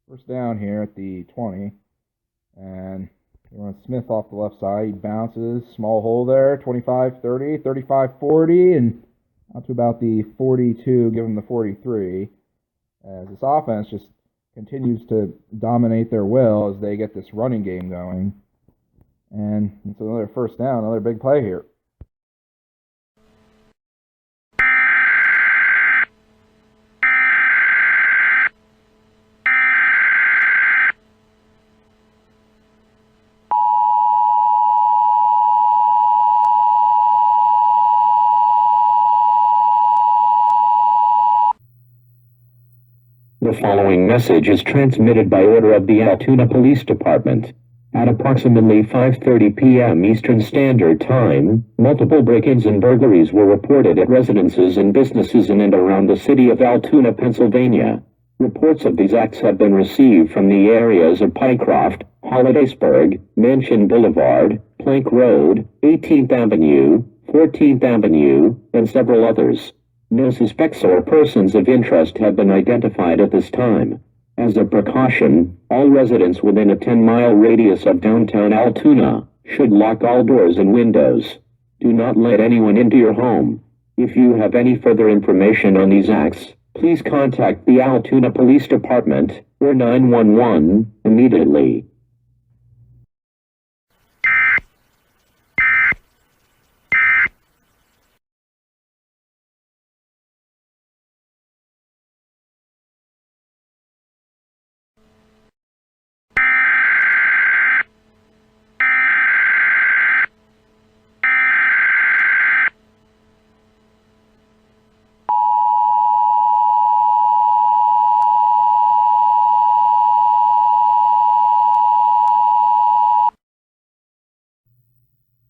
First down here at the 20, and you run Smith off the left side. He bounces, small hole there, 25-30, 35-40, and out to about the 42, give him the 43. As this offense just continues to dominate their will as they get this running game going. And it's another first down, another big play here. The following message is transmitted by order of the Altoona Police Department. At approximately 5:30 p.m. Eastern Standard Time, multiple break-ins and burglaries were reported at residences and businesses in and around the city of Altoona, Pennsylvania. Reports of these acts have been received from the areas of Pycroft, Hollidaysburg, Mansion Boulevard, Plank Road, 18th Avenue, 14th Avenue, and several others. No suspects or persons of interest have been identified at this time. As a precaution, all residents within a 10-mile radius of downtown Altoona should lock all doors and windows. Do not let anyone into your home. If you have any further information on these acts, please contact the Altoona Police Department or 911 immediately.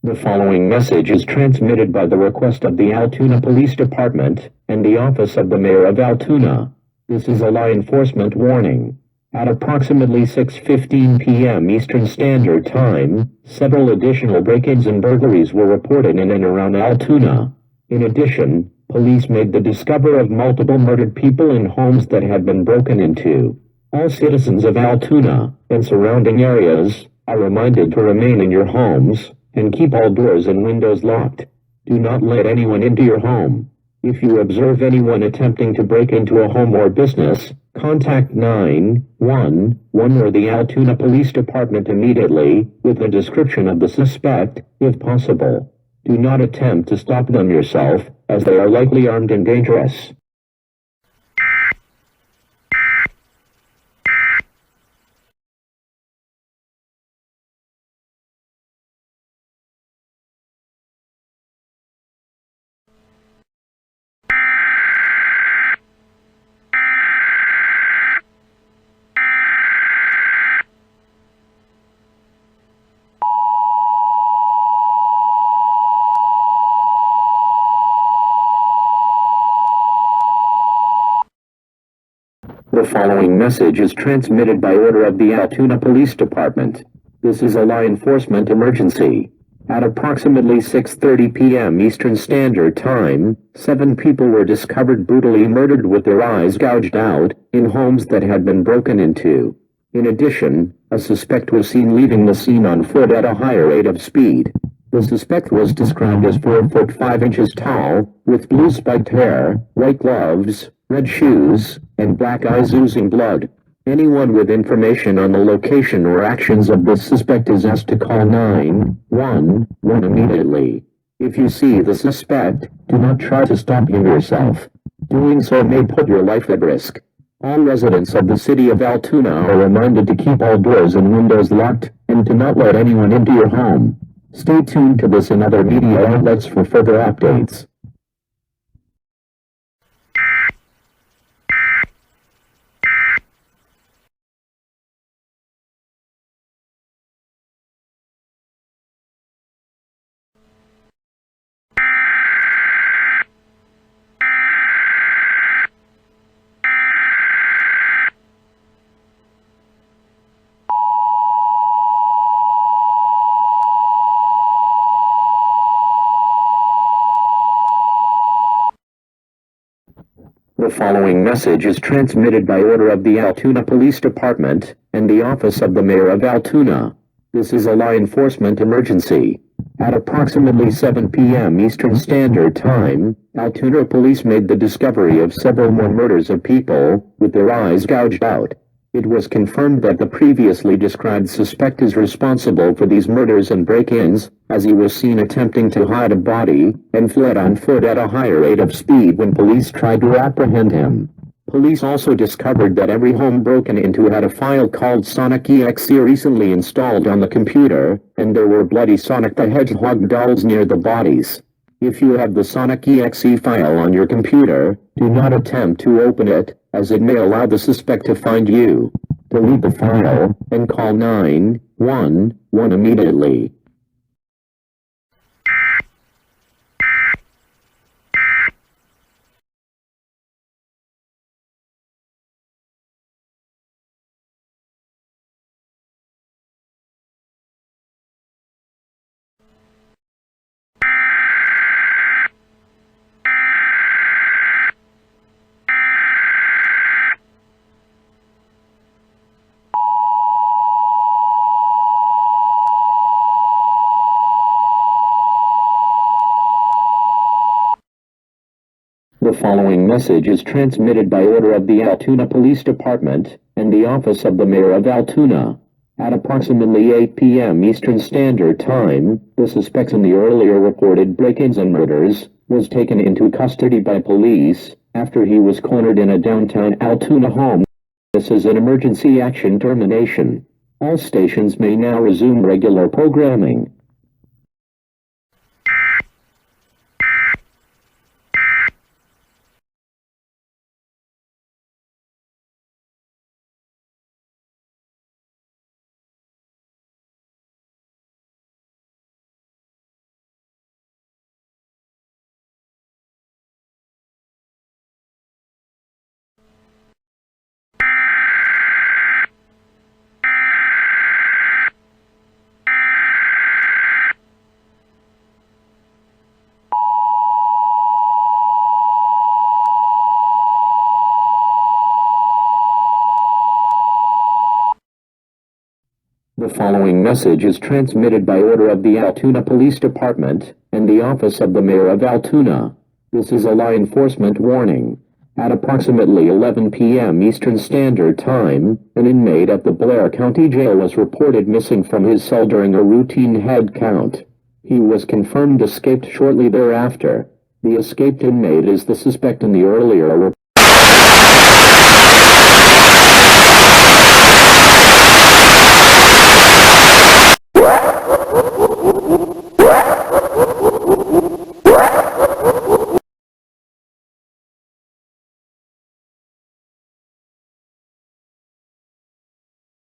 The following message is transmitted by the request of the Altoona Police Department and the Office of the Mayor of Altoona. This is a law enforcement warning. At approximately 6:15 p.m. Eastern Standard Time, several additional break-ins and burglaries were reported in and around Altoona. In addition, police made the discovery of multiple murdered people in homes that had been broken into. All citizens of Altoona and surrounding areas are reminded to remain in your homes and keep all doors and windows locked. Do not let anyone into your home. If you observe anyone attempting to break into a home or business, contact 911 or the Altoona Police Department immediately with a description of the suspect, if possible. Do not attempt to stop them yourself, as they are likely armed and dangerous. The following message is transmitted by order of the Altoona Police Department. This is a law enforcement emergency. At approximately 6:30 p.m. Eastern Standard Time, 7 people were discovered brutally murdered with their eyes gouged out in homes that had been broken into. In addition, a suspect was seen leaving the scene on foot at a higher rate of speed. The suspect was described as 4 foot 5 inches tall, with blue spiked hair, white gloves, red shoes, and black eyes oozing blood. Anyone with information on the location or actions of this suspect is asked to call 911 immediately. If you see the suspect, do not try to stop him yourself. Doing so may put your life at risk. All residents of the city of Altoona are reminded to keep all doors and windows locked and to not let anyone into your home. Stay tuned to this and other media outlets for further updates. The following message is transmitted by order of the Altoona Police Department and the Office of the Mayor of Altoona. This is a law enforcement emergency. At approximately 7 p.m. Eastern Standard Time, Altoona police made the discovery of several more murders of people with their eyes gouged out. It was confirmed that the previously described suspect is responsible for these murders and break-ins, as he was seen attempting to hide a body and fled on foot at a higher rate of speed when police tried to apprehend him. Police also discovered that every home broken into had a file called Sonic.exe recently installed on the computer, and there were bloody Sonic the Hedgehog dolls near the bodies. If you have the Sonic.exe file on your computer, do not attempt to open it, as it may allow the suspect to find you. Delete the file, and call 911 immediately. The following message is transmitted by order of the Altoona Police Department and the Office of the Mayor of Altoona. At approximately 8 p.m. Eastern Standard Time, the suspect in the earlier reported break-ins and murders was taken into custody by police after he was cornered in a downtown Altoona home. This is an emergency action termination. All stations may now resume regular programming. The following message is transmitted by order of the Altoona Police Department and the Office of the Mayor of Altoona. This is a law enforcement warning. At approximately 11 p.m. Eastern Standard Time, an inmate at the Blair County Jail was reported missing from his cell during a routine head count. He was confirmed escaped shortly thereafter. The escaped inmate is the suspect in the earlier report.